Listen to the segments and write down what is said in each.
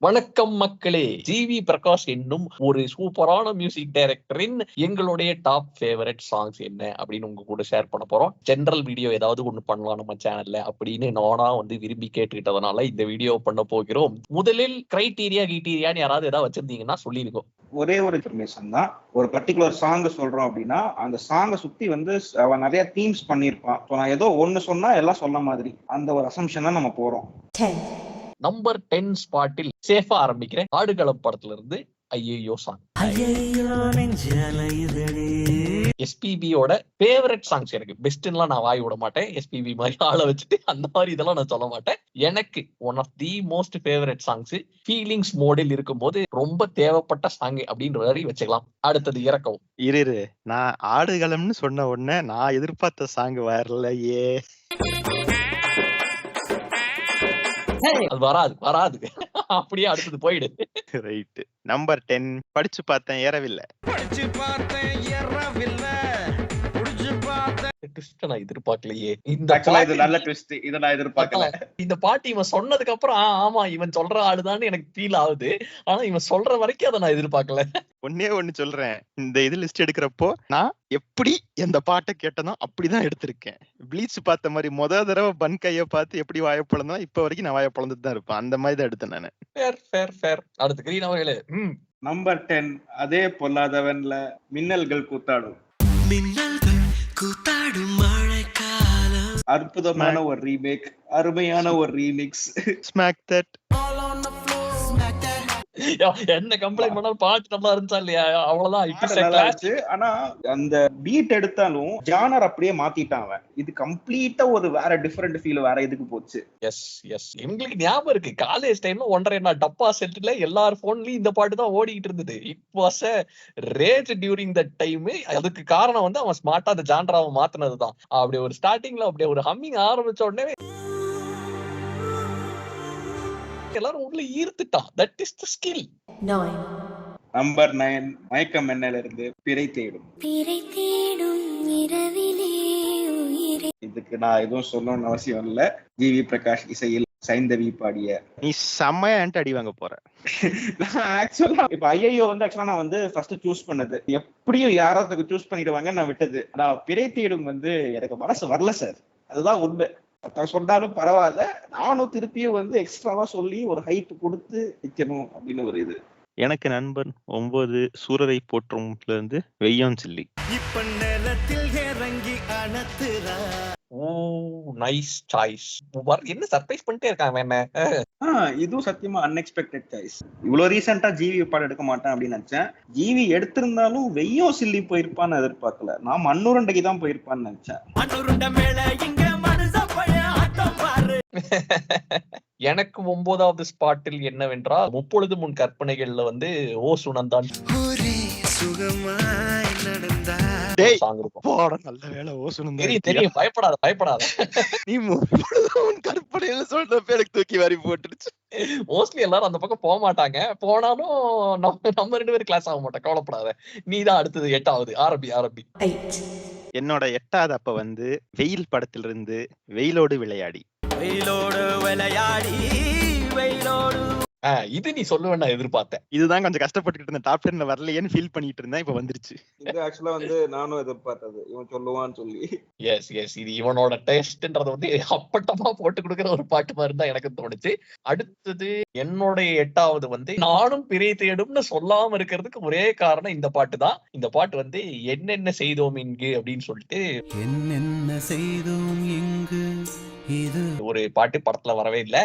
வணக்கம் மக்களே. ஜிவி பிரகாஷ் என்னும் ஒரு சூப்பரான மியூசிக் டைரக்டரின் எங்களுடைய டாப் ஃபேவரட் சாங்ஸ் என்ன அப்படின்னு உங்க கூட ஷேர் பண்ண போறோம். ஜெனரல் வீடியோ ஏதாவது ஒண்ணு பண்ணலாம் நம்ம சேனல்ல அப்படின்னு நானா விரும்பி கேட்டுக்கிட்டதுனால இந்த வீடியோ பண்ண போகிறோம். முதலில் கிரைட்டீரியான்னு யாராவது ஏதாவது வச்சிருந்தீங்கன்னா சொல்லிருங்க. ஒரே ஒரு இன்ஃபர்மேஷன் தான். ஒரு பர்டிகுலர் சாங் சொல்றோம் அப்படின்னா அந்த சாங்கை சுத்தி அவன் நிறைய தீம்ஸ் பண்ணிருப்பான். நான் ஏதோ ஒண்ணு சொன்னா எல்லாம் சொன்ன மாதிரி அந்த ஒரு அசம்ஷன் தான் நம்ம போறோம். நம்பர் 10 ஸ்பாட்டில் சேஃபா ஆரம்பிக்கிறேன். ஆடுகளம் படத்துல இருந்து ஐயோ சாங். எஸ்பிபியோட favourite songs. எனக்கு பெஸ்ட்லாம் நான் வாய் விட மாட்டேன். எஸ்பிபி மாதிரி ஆளை வச்சுட்டு அந்த மாதிரி இதெல்லாம் நான் சொல்ல மாட்டேன். எனக்கு one of the most favourite songs feelings மோடில் இருக்கும்போது ரொம்ப தேவைப்பட்ட சாங் அப்படின்ற மாதிரி வச்சுக்கலாம். அடுத்தது இறக்கவும். இரு நான் ஆடுகளம்னு சொன்ன உடனே நான் எதிர்பார்த்த சாங் வரலையே. அது வராது அப்படியே அடுத்தது போயிடு. ரைட். நம்பர் 10 படிச்சு பார்த்தேன் ஏறவில்லை. நான் எதிர்பார்க்கலையே. இந்த பாட்டு இவன் சொன்னதுக்கு அப்புறம் ஆமா இவன் சொல்ற ஆளுதான் எனக்கு ஃபீல் ஆகுது. ஆனா இவன் சொல்ற வரைக்கும் அதை நான் எதிர்பார்க்கல. ஒண்ணு சொல்றேன். இந்த இது லிஸ்ட் எடுக்கிறப்போ நான் எப்படி எந்த பாட்டை கேட்டனோ அப்படிதான் எடுத்திருக்கேன். ப்ளீச் பார்த்த மாதிரி முதல் தடவை பன் கைய பார்த்து எப்படி வாயப்பழந்தோ இப்ப வரைக்கும் நான் வாயப்பழந்துட்டு தான் இருப்பேன். அந்த மாதிரி தான் எடுத்தேன் நானு. அடுத்து கிரீன் அவர்களே. நம்பர் 10 அதே பொல்லாதவன்ல மின்னல்கள் கூத்தாடும். அற்புதமான ஒரு ரீமேக், அருமையான ஒரு ரீமிக்ஸ். Smack that. என்ன கம்ப்ளைண்ட் பண்ணாலும் பாட்டு நல்லா இருந்துச்சா இல்லையா? அவ்வளவுதான். ஆனா அந்த பீட் எடுத்தாலும் ஜானர் அப்படியே மாத்திட்டான். இது கம்ப்ளீட்டா ஒரு வேற டிஃபரெண்ட் ஃபீல் வேற இதுக்கு போச்சு. எஸ் எங்களுக்கு ஞாபகம் இருக்கு. காலேஜ் டைம்ல 1.5 டப்பா செட்ல எல்லார் போன்லயும் இந்த பாட்டு தான் ஓடிக்கிட்டு இருந்தது. It was a rage during that time. அதுக்கு காரணம் அவன் ஸ்மார்ட்டா அந்த ஜானராவை மாத்தினதுதான். அப்படி ஒரு ஸ்டார்டிங்ல அப்படியே ஒரு ஹம்மிங் ஆரம்பிச்ச உடனே எல்லாரும் உள்ள ஈர்த்துட்டான். That is the skill. Number 9 மயக்கம் என்னல இருந்து பிறை தேடும். இதுக்கு நான் எதுவும் சொல்லணும்னு அவசியம் இல்ல. ஜிவி பிரகாஷ் இசையில் சைந்தவி பாடிய. நீ செம்மையான்ட்டு அடி வாங்க போற. ஆக்சுவலா இப்ப ஐயோ ஆக்சுவலா நான் ஃபர்ஸ்ட் சூஸ் பண்ணது. எப்படியும் யாராவது சூஸ் பண்ணிடுவாங்க நான் விட்டது. நான் பிறை தேடும் எனக்கு மனசு வரல சார். அதுதான் உண்மை. சொன்னாலும் பரவாயில்ல, நானும் திருப்பியும் எக்ஸ்ட்ராவா சொல்லி ஒரு ஹைட் கொடுத்து வைக்கணும் அப்படின்னு ஒரு இது. எனக்கு நண்பன் 9 சூரரை போற்றும்ல இருந்து வெய்யான் சில்லி. இப்ப நிலத்தில் இறங்கி அனத்துறா. Oh nice choice. என்ன சர்ப்ரைஸ் பண்ணிட்டே இருக்காங்க என்ன. இதுவும் சத்தியமா அன்எக்ஸ்பெக்டட் சாய்ஸ். இவ்வளவு ரீசெண்டா ஜிவி பாடம் எடுக்க மாட்டேன் அப்படின்னு நினைச்சேன். ஜிவி எடுத்திருந்தாலும் வெய்யோ சில்லி போயிருப்பான்னு எதிர்பார்க்கல. நான் மண்ணுருண்டைக்கு தான் போயிருப்பான்னு நினைச்சேன். எனக்கு 9வது ஸ்பாட்டில் என்னவென்றால் முப்பொழுது முன் கற்பனைகள்ல ஓ சுனந்தான் நல்ல வேலை ஓ சுனந்தான். தெரியும், பயப்படாத. நீ முப்பொழுது முன் கற்பனையில சொல்றப்ப எனக்கு தூக்கி வாரி போட்டுருச்சு. மோஸ்ட்லி எல்லாரும் அந்த பக்கம் போக மாட்டாங்க. போனாலும் நம்ம 2 பேரும் கிளாஸ் ஆக மாட்டோம். கவலைப்படாத. நீதான் அடுத்தது 8வது. ஆரம்பி. என்னோட 8வது அப்ப வெயில் படத்திலிருந்து வெயிலோடு விளையாடி. இது நீ சொல்லுவேன் எதிர்பார்த்தேன். இதுதான் கொஞ்சம் கஷ்டப்பட்டுட்டு இருந்தேன். டாப் 10ல வரலையேன்னு ஃபீல் பண்ணிட்டு இருந்தேன். இப்ப வந்துருச்சு. இது ஆக்சுவலா நானும் எதிர்பார்த்தது. இவன் சொல்லுவான்னு சொல்லி. எஸ் இது இவனோட டேஸ்ட்ன்றது அப்பட்டமா போட்டு கொடுக்கிற ஒரு பாட்டு மாதிரி தான் எனக்கு தோணுச்சு. அடுத்தது என்னுடைய 8வது நானும் பிறை தேடும்னு சொல்லாம இருக்கிறதுக்கு ஒரே காரணம் இந்த பாட்டு தான். இந்த பாட்டு என்னென்ன செய்தோம் இங்கு அப்படின்னு சொல்லிட்டு என்னென்ன செய்தோம் இங்கு இது ஒரு பாட்டு படத்துல வரவே இல்லை.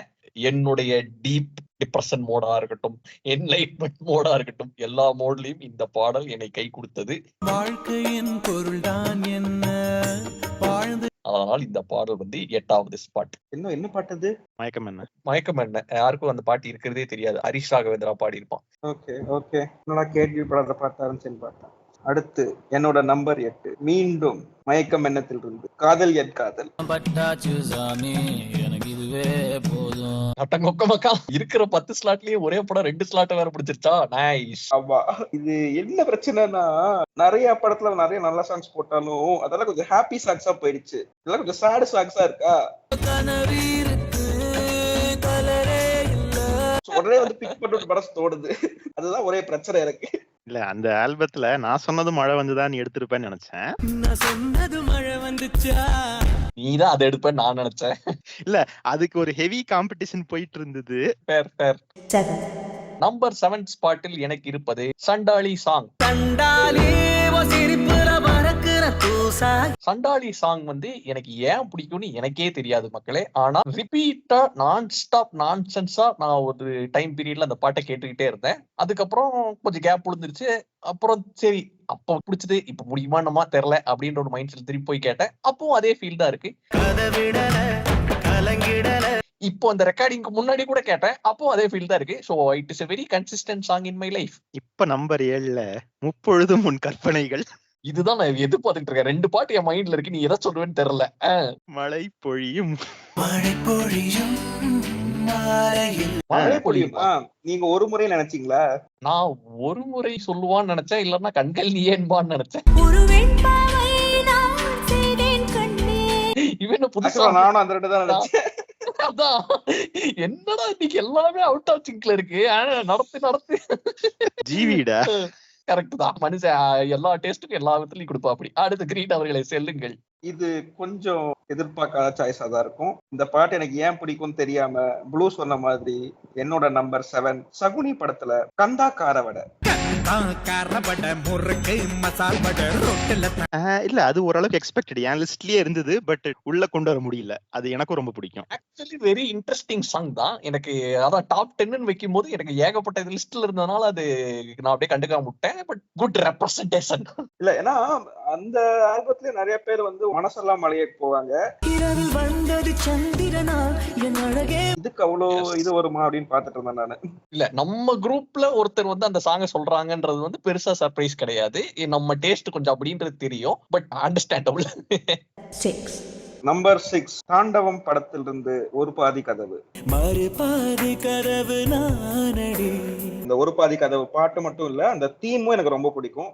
என்னுடைய டீப் டிப்ரெஷன் மோடா இருக்கட்டும், என்லைட்மென்ட் மோடா இருக்கட்டும், எல்லா மோட்லயும் இந்த பாடல் என்னை கை கொடுத்தது. வாழ்க்கையின் பொருள் தான் என்ன வாழ்ந்து. அதனால் இந்த பாடல் 8வது ஸ்பாட். என்ன பாட்டு? மயக்கம் என்ன. யாருக்கும் அந்த பாட்டு இருக்கிறதே தெரியாது. ஹரிஷ் ராகவேந்திரா பாடி இருப்பான். ஓகே நான் கேள்விப்படாத பாட்டு ஆரம்பிச்சேன்னு பார்த்தேன். அடுத்து என்னோட நம்பர் 8 மீண்டும் மயக்கம் எண்ணத்தில் இருந்து காதல் என் காதல். இருக்கிற 10 ஸ்லாட்லயும் ஒரே படம் 2 ஸ்லாட் வேற பிடிச்சிருச்சா. நைஸ். ஆமா, இது என்ன பிரச்சனைனா நிறைய படத்துல நிறைய நல்ல சாங்ஸ் போட்டாலும் அதெல்லாம் கொஞ்சம் ஹாப்பி சாங்ஸா போயிடுச்சு. இதெல்லாம் கொஞ்சம் சேட் சாங்ஸா இருக்கா. உடனே வந்து பிக் பண்ண படம் தோடுது. அதுதான் ஒரே பிரச்சனை எனக்கு. இல்ல அந்த ஆல்பத்துல நான் சொன்னது மழை வந்துதான் நீ எடுத்திருப்பேன்னு நினைச்சேன். நான் சொன்னது மழை வந்துச்சா? நீதான் அதை எடுப்பேன்னு நான் நினைச்சேன். இல்ல அதுக்கு ஒரு ஹெவி காம்படிஷன் போயிட்டு இருந்தது. நம்பர் 7 ஸ்பாட்டில் எனக்கு இருப்பது சண்டாளி சாங். கண்டாலே சிரிப்புல பறக்குற தூசா. சண்டாளி சாங் வந்து எனக்கு ஏன் பிடிக்கும்னு எனக்கே தெரியாது மக்களே. ஆனா ரிப்பீட்டா நான் ஸ்டாப் நான்சென்ஸா நான் ஒரு டைம் பீரியட்ல அந்த பாட்டை கேட்டுக்கிட்டே இருந்தேன். அதுக்கப்புறம் கொஞ்சம் கேப் விழுந்துருச்சு. அப்புறம் சரி அப்ப பிடிச்சது இப்ப முடியுமானமா தெரியல அப்படின்ற ஒரு மைண்ட் செட் திருப்பி போய் கேட்டேன். அப்பவும் அதே ஃபீல் தான் இருக்கு. இப்போ அந்த ரெக்கார்டிங்க்கு முன்னாடி கூட கேட்டேன். அப்போ அதே ஃபீல் தான் இருக்கு. So it is a very consistent song in my life. இப்ப நம்பர் 7ல முப்பொழுதும் உன் கற்பனைகள். இதுதான் நான் எதிர்பார்த்துட்டு இருக்கேன். 2 பாட்டு என் மைண்ட்ல இருக்கு. நீ எதை சொல்லுவேன்னு தெரியல. மழை பொழியும். மழை பொழியும் மழை பொழியும். நீங்க ஒரு முறை நினைச்சீங்களா? நான் ஒரு முறை சொல்லுவான்னு நினைச்சேன். இல்லன்னா கண்கள் நீ ஏன்பான்னு நினைச்சேன். இவன் புதுசா நானும் அந்த 2 தான் நினைச்சேன். அதான் என்னடா இன்னைக்கு எல்லாமே அவுட் ஆஃப் சிங்க்ல இருக்கு. நடத்து ஜீவிடா. கரெக்ட் தான். மனுஷன் எல்லா டேஸ்டுக்கும் எல்லா விதத்துலயும் கொடுப்பா. அப்படி அடுத்து கிரீட் அவர்களை செல்லுங்கள். இது கொஞ்சம் எதிர்பார்க்காத சாய்ஸா தான் இருக்கும். இந்த பாட்டு எனக்கு ஏன் பிடிக்கும்னு தெரியாம ப்ளூ சொன்ன மாதிரி என்னோட நம்பர் 7 சகுனி படத்துல கந்தா காரவடை. இல்ல அது ஓரளவுக்கு எக்ஸ்பெக்டட். என் லிஸ்ட்லயே இருந்தது. பட் உள்ள கொண்டு வர முடியல. அது எனக்கும் ரொம்ப பிடிக்கும். ஆக்சுவலி வெரி இன்ட்ரெஸ்டிங் சாங் தான். எனக்கு அதான் டாப் 10 வைக்கும் போது எனக்கு ஏகப்பட்ட லிஸ்ட்ல இருந்ததுனால அது நான் அப்படியே கண்டுக்காம விட்டேன். But good representation. இல்ல ஏன்னா அந்த ஆல்பத்துல நிறைய பேர் வந்து மனசெல்லாம் மலையக்கு போவாங்க. இதுக்கு அவ்வளோ இது வருமா அப்படின்னு பாத்துட்டு இருந்தேன் நானு. இல்ல நம்ம குரூப்ல ஒருத்தர் வந்து அந்த சாங்க சொல்றாங்கன்றது வந்து பெருசா சர்ப்ரைஸ் கிடையாது. நம்ம டேஸ்ட் கொஞ்சம் அப்படின்றது தெரியும். But understandable. நம்பர் 6 தாண்டவம் படத்திலிருந்து ஒரு பாதி கதவு. மறுபாதி கதவு நானடி. இந்த ஒரு பாதி கதவு பாட்டு மட்டும் இல்ல, அந்த தீமும் எனக்கு ரொம்ப பிடிக்கும்.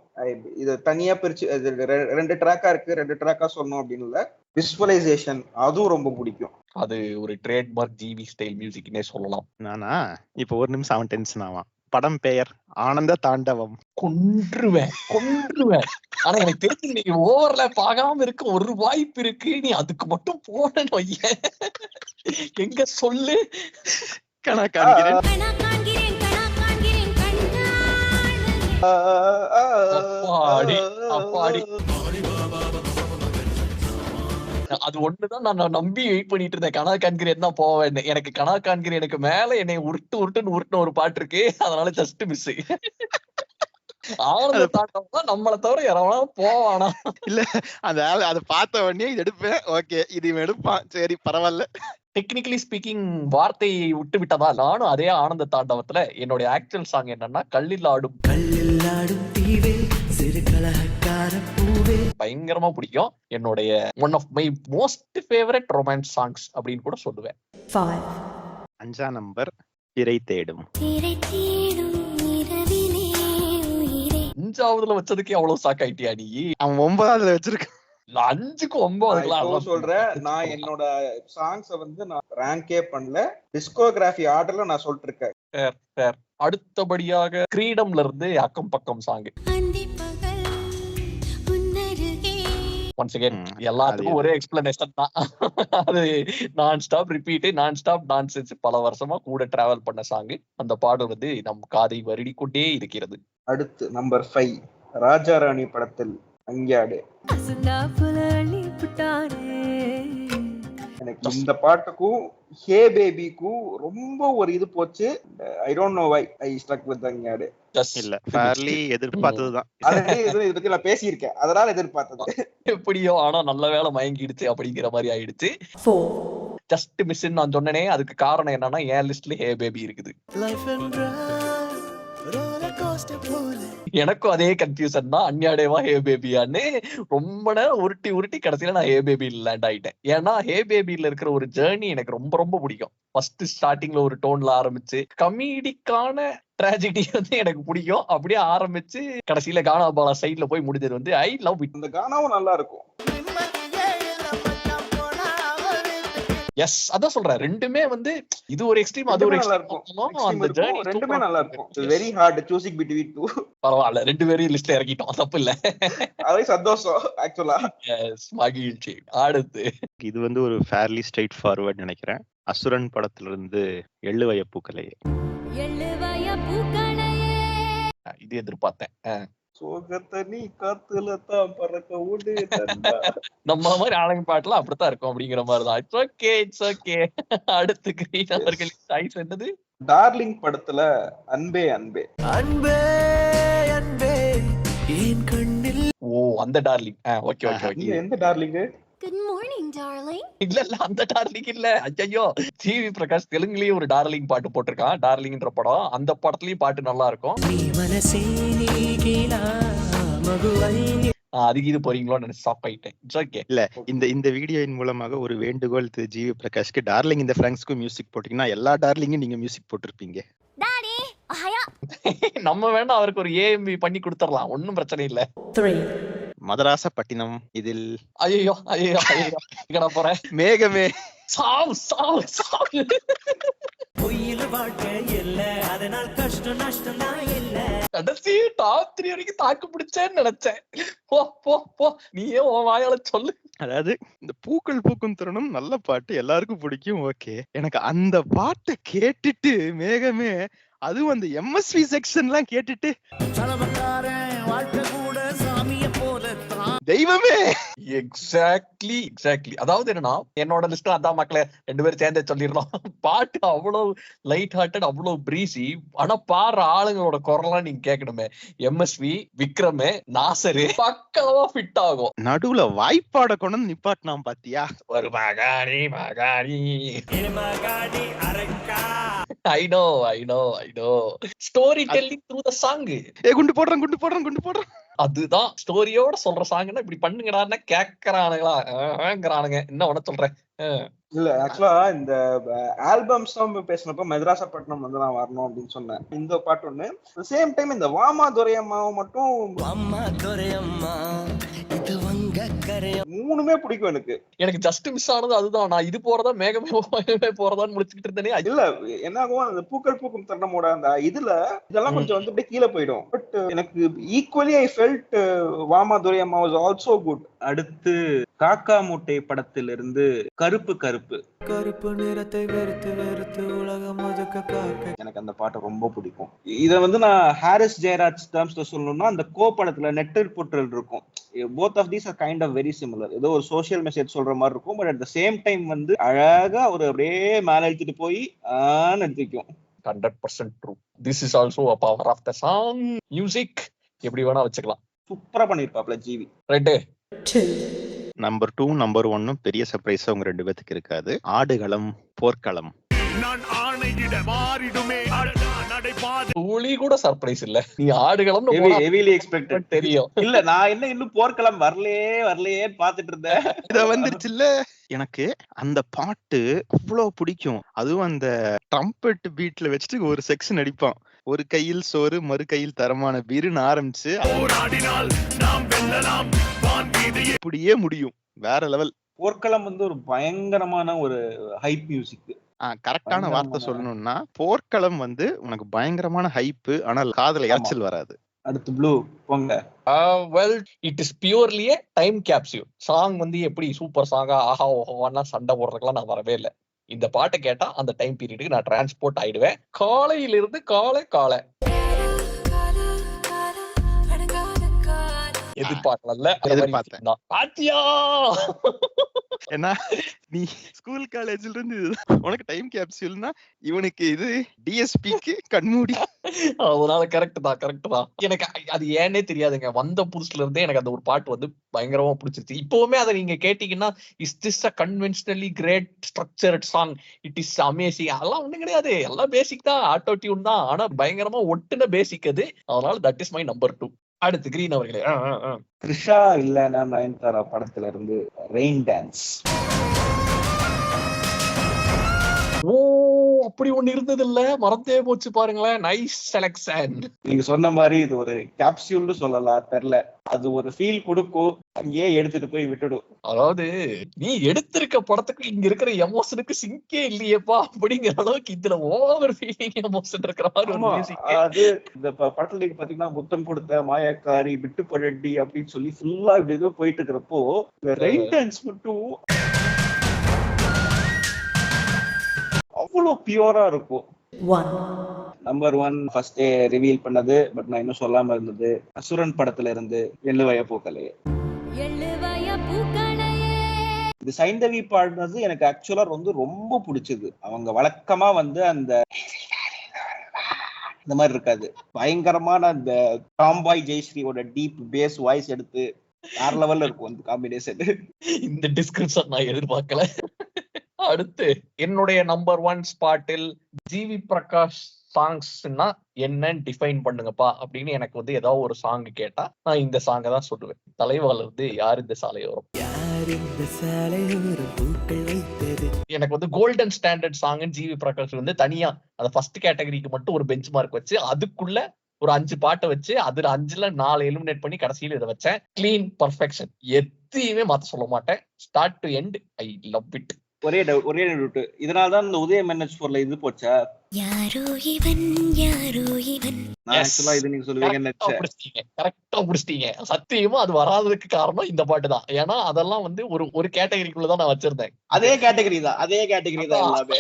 இது தனியா பிரிச்சு 2 ட்ராக்கா இருக்கு. 2 ட்ராக்கா சொன்னோம் அப்படின்னு இல்ல. விசுவலைசேஷன் அதுவும் ரொம்ப பிடிக்கும். அது ஒரு ட்ரேட்மார்க் ஜிவி ஸ்டைல் மியூசிக்னே சொல்லலாம். நானா இப்ப ஒரு நிமிஷம் அவன் டென்ஷன் ஆவான். படம் பெயர் ஆனந்த தாண்டவம். கொன்றுவேன். ஆனா எனக்கு தெரிஞ்சு நீ ஓவர்லேப் ஆகாம இருக்க ஒரு வாய்ப்பு இருக்கு. நீ அதுக்கு மட்டும் போனேன்னு வையேன். எங்க சொல்லு. கணா காண்கிறேன். அப்பாடி அது ஒண்ணுதான் நான் நம்பி வெயிட் பண்ணிட்டு இருந்தேன். கனா காண்கிறேன் தான் போவேன். எனக்கு கனா காண்கிறேன் எனக்கு மேல என்னை உருட்டுன்னு ஒரு பாட்டு இருக்கு. அதனால ஜஸ்ட் மிஸ். ஆனந்த தாண்டவம் நம்மளை தவிர யாராவது போவானா? இல்ல அந்த அதை பார்த்த உடனே இது எடுப்பேன். ஓகே இது இவன் எடுப்பான். சரி பரவாயில்ல. டெக்னிக்கலி ஸ்பீக்கிங் வார்த்தையை விட்டு விட்டதா நானும் அதே ஆனந்த தாண்டவத்துல என்னுடைய ஆக்சுவல் சாங் என்னன்னா கல்லில் ஆடும் தீவே சிறு கலகக்கார பூவே. பயங்கரமா பிடிக்கும். என்னுடைய one of my most favourite romance songs அப்படின்னு கூட சொல்லுவேன். 5ஆம் நம்பர் திரை தேடும். 5ஆவதுல வச்சதுக்கே அவ்வளவு சாக் ஆயிட்டியா நீ? அவன் 9ஆவதுல வச்சிருக்கான். 5க்கு 9 சொல்றேன். நான் என்னோட சாங்ஸ் வந்து நான் ரேங்கே பண்ணல. டிஸ்கோகிராஃபி ஆர்டர்ல நான் சொல்லிட்டு இருக்கேன். அடுத்தபடியாக கிரீடம்ல இருந்து அக்கம் பக்கம் சாங். ஒன்ஸ் அகைன் எல்லாத்துக்கும் ஒரே எக்ஸ்பிளனேஷன் தான். அது நான் ஸ்டாப் ரிப்பீட் நான் ஸ்டாப் நான்சென்ஸ். பல வருஷமா கூட டிராவல் பண்ண சாங். அந்த பாடல் வந்து நம் காதை வருடி கொண்டே இருக்கிறது. அடுத்து நம்பர் 5 ராஜா ராணி படத்தில் அங்கியாடு. எனக்கு இந்த பாட்டுக்கும் ஹே பேபிக்கும் ரொம்ப ஒரு இது போச்சு. I don't know why I struck with அங்கியாடு. இல்ல ஃபேர்லி எதிர்பார்த்ததுதான். ஆல்ரெடி இத பத்தி நான் பேசியிருக்கேன். அதனால எதிர்பார்த்தது. எப்படியோ ஆனா நல்ல வேளை மயங்கிடுச்சு அப்படிங்கிற மாதிரி ஆயிடுச்சு. ஜஸ்ட் மிஸ் நான் சொன்னனே. அதுக்கு காரணம் என்னன்னா என் லிஸ்ட்ல ஹே பேபி இருக்குது. எனக்கும் அதே கன்ஃபியூசன் தான். அன்யாடேவா ஹே பேபியான்னு ரொம்ப நேரம் உருட்டி கடைசியில நான் ஹே பேபியில லேண்ட் ஆயிட்டேன். ஏன்னா ஹே பேபியில இருக்கிற ஒரு ஜேர்னி எனக்கு ரொம்ப பிடிக்கும். ஃபர்ஸ்ட் ஸ்டார்டிங்ல ஒரு டோன்ல ஆரம்பிச்சு கமீடிக்கான ட்ராஜடி வந்து எனக்கு பிடிக்கும். அப்படியே ஆரம்பிச்சு கடைசியில கானா பாலா சைட்ல போய் முடிஞ்சது வந்து ஐ லவ் இட். இந்த கானாவும் நல்லா இருக்கும். எஸ் அதான் சொல்றேன், ரெண்டுமே வந்து இது ஒரு எக்ஸ்ட்ரீம் அது ஒரு நல்லா எக்ஸ்ட்ரீம். இருக்கும். அந்த ஜர்னி ரெண்டுமே நல்லா இருக்கும். Very hard choosing between two. பரவாயில்ல, ரெண்டு பேரையும் லிஸ்ட்ல இறக்கிட்டோம், தப்பு இல்ல. அதே சந்தோஷம் ஆக்சுவலா. எஸ், மகிழ்ச்சி. அடுத்து இது வந்து ஒரு ஃபேர்லி ஸ்ட்ரைட் ஃபார்வர்ட் நினைக்கிறேன். அசுரன் படத்துல இருந்து எள்ளுவய பூக்களையே. இது எதிர்பார்த்தேன். சோகத்தை நீ காத்துல தான் பறக்க விடு தண்டா. நம்ம மாதிரி ஆளுங்க பாட்டுலாம் அப்படித்தான் இருக்கும் அப்படிங்கிற மாதிரிதான். It's okay, it's okay. அடுத்து கிரீன் அவர்கள் சாய்ஸ் என்னது? டார்லிங் படத்துல அன்பே அன்பே. அன்பே அன்பே என் கண்ணில். ஓ அந்த டார்லிங். Okay okay okay. எந்த டார்லிங்? Good morning, darling. இல்ல அந்த டார்லிங் இல்ல. ஐயோ, ஜிவி பிரகாஷ் தெலுங்குலயே ஒரு டார்லிங் பாட்டு போட்டிருக்கான், டார்லிங்ன்ற படம். அந்த படத்துலயும் பாட்டு நல்லா இருக்கும். நீ மனசே நீகினா மகுவை. அதுக்கு இது போறீங்களோன்னு நினைச்சு ஷாக் ஆயிட்டேன். It's okay. இல்ல இந்த வீடியோயின் மூலமாக ஒரு வேண்டுகோள் திரு ஜிவி பிரகாஷ்க்கு, டார்லிங் இந்த பிராங்க்ஸ்க்கும் மியூசிக் போட்டீங்கன்னா எல்லா டார்லிங்கும் நீங்க மியூசிக் போட்டிருப்பீங்க. Daddy, ohaya. நம்ம வேணா அவருக்கு ஒரு ஏஎம்பி பண்ணி கொடுத்துடலாம், ஒன்னும் பிரச்சனை இல்ல. 3 மதராசப்பட்டினம் இதில் ஐயோ ஐயோ ஐயோ இங்கடா போறேன். மேகமே. சாவு சாவு சாவு. பொய்யில வாழ்க்கை இல்ல, அதனால் கஷ்டம் நஷ்டம் தான் இல்ல. கடைசி டாப் 3 வரைக்கும் தாக்கு பிடிச்சேன்னு நினைச்சேன். போ போ போ, நீயே உன் வாயால சொல்லு. அதாவது இந்த பூக்கள் பூக்கும் தருணம் நல்ல பாட்டு, எல்லாருக்கும் பிடிக்கும். ஓகே, எனக்கு அந்த பாட்டை கேட்டுட்டு மேகமே, அதுவும் அந்த எம்எஸ்வி செக்ஷன்லாம் கேட்டுட்டு வாழ்க்கை கூட சாமிய போல தெய்வமே. Exactly exactly. அதாவது என்னன்னா, என்னோட லிஸ்ட் அதான் மக்களே, 2 பேரும் சேர்ந்தே சொல்லிடலாம். பாட்டு அவ்வளவு லைட் ஹார்ட்டட், அவ்வளவு பிரீசி. ஆனா பாடுற ஆளுங்களோட குரலாம் நீங்க கேட்கணுமே. எம்எஸ்வி, விக்ரமே, நாசரு பக்காவா ஃபிட் ஆகும். நடுவுல வாய்ப்பாட கொண்டு வந்து நிப்பாட்டினான் பாத்தியா? ஒரு மகாணி மகாணி. மகாடி அரக்கா. I know I know I know. Story telling through the song. குண்டு போடுறான் குண்டு போடுறான் குண்டு போடுறான். அதுதான் ஸ்டோரியோட சொல்ற சாங்னா இப்படி பண்ணுங்கடான்னு கேக்குறானுங்களா, என்ன உன சொல்றேன். இல்ல ஆக்சுவலா இந்த ஆல்பம்ஸ் தான் பேசினப்ப மெட்ராசப்பட்டினம் வந்து நான் வரணும் அப்படின்னு சொன்னேன். இந்த பாட்டு ஒண்ணு. சேம் டைம் இந்த வாமா துரையம்மாவை மட்டும் அம்மா துரையம்மா இது வங்க கரையம் 3மே பிடிக்கும் எனக்கு. எனக்கு ஜஸ்ட் மிஸ் ஆனது அதுதான். நான் இது போறதா மேகமே போறதான்னு முடிச்சுக்கிட்டு இருந்தேனே. இல்ல என்ன ஆகும், அந்த பூக்கள் பூக்கும் தருணமோட அந்த இதுல இதெல்லாம் கொஞ்சம் வந்து அப்படியே கீழே போயிடும். பட் எனக்கு ஈக்குவலி ஐ ஃபெல்ட் வாமா துரையம்மா வாஸ் ஆல்சோ குட். அடுத்து காக்கா மூட்டை படத்திலிருந்து கருப்பு கருப்பு. கருப்பு நிறத்தை வெறுத்து வெறுத்து உலகம் ஒதுக்க காக்க. எனக்கு அந்த பாட்டு ரொம்ப பிடிக்கும். இத வந்து நான் ஹாரிஸ் ஜெயராஜ் டர்ம்ஸ்ல சொல்லணும்னா, அந்த கோ படத்துல நெட்டல் பொட்டல் இருக்கும். Both of these are kind of very similar. ஏதோ ஒரு சோஷியல் மெசேஜ் சொல்ற மாதிரி இருக்கும். But at the same time வந்து அழகா ஒரு அப்படியே மேல எடுத்துட்டு போய் எடுத்துக்கும். 100% true. This is also a power of the song. Music எப்படி வேணா வச்சுக்கலாம். சூப்பரா பண்ணிருப்பாப்ல ஜிவி. ரைட். நம்பர் 2 நம்பர் 1 பெரிய சர்ப்ரைஸ் உங்க 2 பேத்துக்கு இருக்காது. ஆடுகளம் போர்க்களம். நான் ஆணையிட மாறிடுமே நடைபாதை. துளி கூட சர்ப்ரைஸ் இல்ல. நீ ஆடுகளம் ஹெவிலி எக்ஸ்பெக்டட் தெரியும். இல்ல நான் இன்னும் போர்க்களம் வரலையே பாத்துட்டு இருந்தேன். இத வந்துருச்சுல்ல. எனக்கு அந்த பாட்டு அவ்வளவு பிடிக்கும். அதுவும் அந்த ட்ரம்பெட் பீட்ல வச்சுட்டு ஒரு செக்ஷன் அடிப்பான். ஒரு கையில் சோறு மறு கையில் தரமான பீருன்னு ஆரம்பிச்சு போராடினால் நாம் வெல்லலாம், வான்வீதியே இப்படியே முடியும். வேற லெவல். போர்க்களம் வந்து ஒரு பயங்கரமான ஒரு ஹைப் மியூசிக். கரெக்டான வார்த்தை சொல்லணும்னா, போர்க்களம் வந்து உனக்கு பயங்கரமான ஹைப், ஆனால் காதுல இறைச்சல் வராது. அடுத்து ப்ளூ போங்க. Well it is purely a time capsule song. வந்து எப்படி சூப்பர் சாங்கா ஆஹா ஓஹோன்னா சண்டை போடுறதுக்கெல்லாம் நான் வரவே இல்லை. இந்த பாட்டை கேட்டா அந்த டைம் பீரியடுக்கு நான் டிரான்ஸ்போர்ட் ஆயிடுவேன். காலையிலிருந்து காலை எதிர்பார்க்கல. பாத்தியா ஏன்னா நீ ஸ்கூல் காலேஜ்ல இருந்து உனக்கு டைம் கேப்சூல்னா, இவனுக்கு இது டிஎஸ்பிக்கு கண்மூடி. அதனால கரெக்ட் தான். எனக்கு அது ஏன்னே தெரியாதுங்க. வந்த புதுசுல இருந்தே எனக்கு அந்த ஒரு பாட்டு வந்து பயங்கரமா பிடிச்சிருச்சு. இப்பவுமே அதை நீங்க கேட்டீங்கன்னா, is this a conventionally great structured song, it is amazing, அதெல்லாம் ஒண்ணும் கிடையாது. எல்லாம் பேசிக் தான், ஆட்டோ டியூன் தான். ஆனா பயங்கரமா ஒட்டுன பேசிக் அது. அதனால தட் இஸ் மை நம்பர் 2. அடுத்து கிரீன் அவர்களே. த்ரிஷா இல்லனா நயன்தாரா படத்துல இருந்து ரெயின் டான்ஸ். ஓ அப்படி ஒண்ணு இருந்தது இல்ல, மறந்தே போச்சு பாருங்களேன். Nice selection. நீங்க சொன்ன மாதிரி இது ஒரு கேப்சியூல்னு சொல்லலாம், தெரியல. அது ஒரு ஃபீல் கொடுக்கும், அங்கேயே எடுத்துட்டு போய் விட்டுடும். அதாவது நீ எடுத்திருக்க படத்துக்கு இங்க இருக்கிற எமோஷனுக்கு சிங்கே இல்லையேப்பா அப்படிங்கிற அளவுக்கு இதுல ஓவர் ஃபீலிங் எமோஷன் இருக்கிற மாதிரி ஒரு ஆமா, மியூசிக். அது இந்த படத்துல நீங்க பாத்தீங்கன்னா முத்தம் கொடுத்த மாயக்காரி விட்டு பழண்டி அப்படின்னு சொல்லி ஃபுல்லா இப்படி ஏதோ போயிட்டு இருக்கிறப்போ இந்த ரெயின் டான்ஸ் மட்டும் அவ்வளவு பியூரா இருக்கும். நம்பர் 1 ஃபர்ஸ்ட் ரிவீல் பண்ணது, பட் நான் இன்னும் சொல்லாம இருந்தது, அசுரன் படத்துல இருந்து எள்ளுவய பூக்கலையே. இது சைந்தவி பாடினது எனக்கு ஆக்சுவலா ரொம்ப பிடிச்சது. அவங்க வழக்கமா வந்து அந்த இந்த மாதிரி இருக்காது, பயங்கரமான அந்த டாம்பாய் ஜெயஸ்ரீயோட டீப் பேஸ் வாய்ஸ் எடுத்து வேற லெவல்ல இருக்கும் அந்த காம்பினேஷன். இந்த டிஸ்கிரிப்ஷன் நான் எதிர்பார்க்கல. அடுத்து என்னுடைய நம்பர் 1 ஸ்பாட்டில் ஜிவி பிரகாஷ் சாங்ஸ்னா என்னன்னு டிஃபைன் பண்ணுங்கப்பா அப்படின்னு எனக்கு வந்து ஏதாவது ஒரு சாங் கேட்டா நான் இந்த சாங்கை தான் சொல்லுவேன். தலைவால இருந்து யார் இந்த சாலையோரம். எனக்கு வந்து golden standard song GV Prakash வந்து தனியா அந்த ஃபர்ஸ்ட் கேட்டகரிக்கு மட்டும் ஒரு பெஞ்ச் மார்க் வச்சு அதுக்குள்ள ஒரு 5 பாட்டை வச்சு அதுல 5ல 4 எலிமினேட் பண்ணி கடைசியில இதை வச்சேன். கிளீன் பர்ஃபெக்ஷன், எதையுமே மாத்த சொல்ல மாட்டேன். Start to end I love it. ஒரே டவுட், இதனாலதான் இந்த உதயம் NH4ல இது போச்சா? யாரோ இவன் யாரோ இவன். நான் ஆக்சுவலா இது நீங்க சொல்லுவீங்கன்னு நினைச்சேன். கரெக்டா புடிச்சிட்டீங்க. சத்தியமா அது வராததுக்கு காரணம் இந்த பாட்டு தான். ஏன்னா அதெல்லாம் வந்து ஒரு கேட்டகரிக்குள்ளதான் நான் வச்சிருந்தேன். அதே கேட்டகரி தான் எல்லாமே.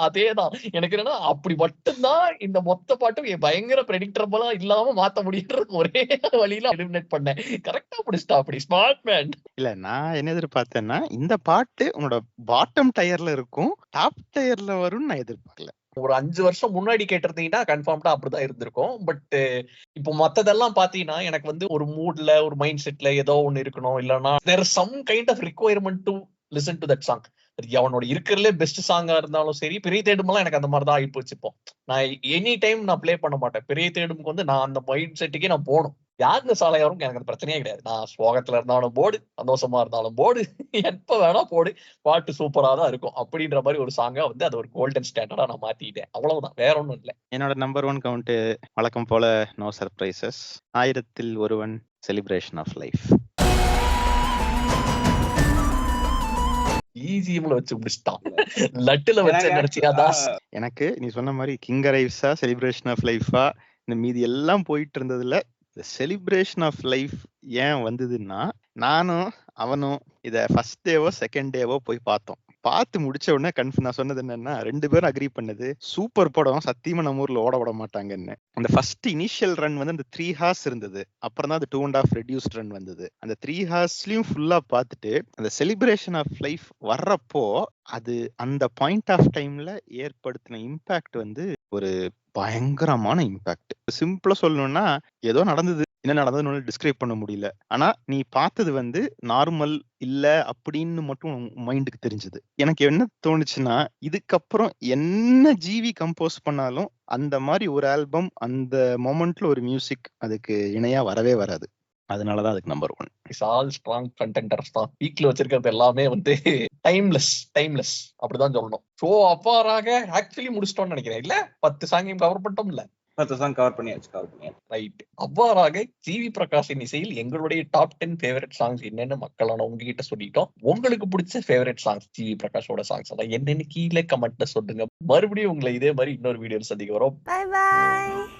அதேதான். எனக்கு என்னன்னா அப்படி மட்டும்தான் இந்த மொத்த பாட்டும் பயங்கர பிரெடிக்டபிளா இல்லாம மாத்த முடியுன்றது ஒரே வழியில எலிமினேட் பண்ணேன். கரெக்டா புடிச்சிட்டா. அப்படி ஸ்மார்ட் மேன். இல்ல, நான் என்ன எதிர்பார்த்தேன்னா இந்த பாட்டு உன்னோட பாட்டம் டயர்ல இருக்கும், டாப் டயர்ல வரும்னு நான் எதிர்பார்க்கல. ஒரு 5 வருஷம் முன்னாடி கேட்டிருந்தீங்கன்னா கன்ஃபார்ம்டா அப்படிதான் இருந்திருக்கும். பட் இப்போ மத்ததெல்லாம் பாத்தீங்கன்னா எனக்கு வந்து ஒரு மூட்ல ஒரு மைண்ட் செட்ல ஏதோ ஒண்ணு இருக்கணும், இல்லைன்னா there is some kind of requirement to listen to that song. அவனோட இருக்கிறதுலே பெஸ்ட் சாங்கா இருந்தாலும் சரி, பெரிய தேடுமெல்லாம் எனக்கு அந்த மாதிரிதான் ஆகி போச்சு. இப்போ நான் எனி டைம் நான் பிளே பண்ண மாட்டேன். பெரிய தேடுமுக்கு வந்து நான் அந்த மைண்ட் செட்டுக்கே நான் போகணும். யாருன்னு சாலையாரும் எனக்கு அந்த பிரச்சனையே கிடையாது. நான் சோகத்துல இருந்தாலும் போடு, சந்தோஷமா இருந்தாலும் போடு, எப்ப வேணா போடு, பாட்டு சூப்பரா தான் இருக்கும் அப்படின்ற மாதிரி ஒரு சாங்கா வந்து அது ஒரு கோல்டன் ஸ்டாண்டர்டா நான் மாத்திட்டேன். அவ்வளவுதான், வேற ஒண்ணும் இல்லை. என்னோட நம்பர் 1 கவுண்ட் வழக்கம் போல நோ சர்ப்ரைசஸ், 1000ல் ஒருவன், செலிப்ரேஷன் ஆஃப் லைஃப். ஈஸியம்ல வச்சு முடிச்சிட்டான். லட்டுல வச்சு நினைச்சியா தாஸ்? எனக்கு நீ சொன்ன மாதிரி கிங் அரைவ்ஸா செலிப்ரேஷன் ஆஃப் லைஃபா இந்த மீதி எல்லாம் போயிட்டு இருந்ததுல செலிப்ரேஷன் ஆஃப் லைஃப் ஏன் வந்ததுன்னா, நானும் அவனும் இத ஃபர்ஸ்ட் டேவோ செகண்ட் டேவோ போய் பார்த்தோம். பார்த்து முடிச்ச உடனே நான் சொன்னது என்னன்னா, 2 பேரும் அக்ரி பண்ணது சூப்பர் படம், சத்தியமா நம்ம ஊர்ல ஓட விட மாட்டாங்கன்னு. அந்த ஃபர்ஸ்ட் இனிஷியல் ரன் வந்து அந்த 3 hours இருந்தது. அப்புறம் தான் அந்த 2.5 ரெடியூஸ்ட் ரன் வந்தது. அந்த 3 hoursலயும் ஃபுல்லா பார்த்துட்டு அந்த செலிப்ரேஷன் ஆஃப் லைஃப் வர்றப்போ அது அந்த பாயிண்ட் ஆஃப் டைம்ல ஏற்படுத்தின இம்பாக்ட் வந்து ஒரு பயங்கரமான இம்பாக்ட். சிம்பிளா சொல்லணும்னா ஏதோ நடந்தது, என்ன நடந்ததுன்னு டிஸ்கிரைப் பண்ண முடியல. ஆனா நீ பார்த்தது வந்து நார்மல் இல்ல அப்படின்னு மட்டும் மைண்டுக்கு தெரிஞ்சது. எனக்கு என்ன தோணுச்சுன்னா, இதுக்கப்புறம் என்ன ஜிவி கம்போஸ் பண்ணாலும் அந்த மாதிரி ஒரு ஆல்பம், அந்த மொமெண்ட்ல ஒரு மியூசிக் அதுக்கு இணையா வரவே வராது. அதனாலதான் அதுக்கு number 1. It's all strong contenders தான். வீக்ல வச்சிருக்கிறது எல்லாமே வந்து டைம்லெஸ் அப்படிதான் சொல்லணும். ஸோ அவ்வாறாக ஆக்சுவலி முடிச்சிட்டோம்னு நினைக்கிறேன். இல்ல 10 சாங்கையும் கவர் பண்ணிட்டோம். இல்ல 10 சாங் கவர் பண்ணியாச்சு. ரைட். அவ்வாறாக ஜிவி பிரகாஷின் இசையில் எங்களுடைய டாப் 10 ஃபேவரட் சாங்ஸ் என்னன்னு மக்களான உங்ககிட்ட சொல்லிட்டோம். உங்களுக்கு பிடிச்ச ஃபேவரட் சாங்ஸ் ஜிவி பிரகாஷோட சாங்ஸ் எல்லாம் என்னன்னு கீழே கமெண்ட்ல சொல்லுங்க. மறுபடியும் உங்களை இதே மாதிரி இன்னொரு வீடியோ சந்திக்க வரோம். Bye bye.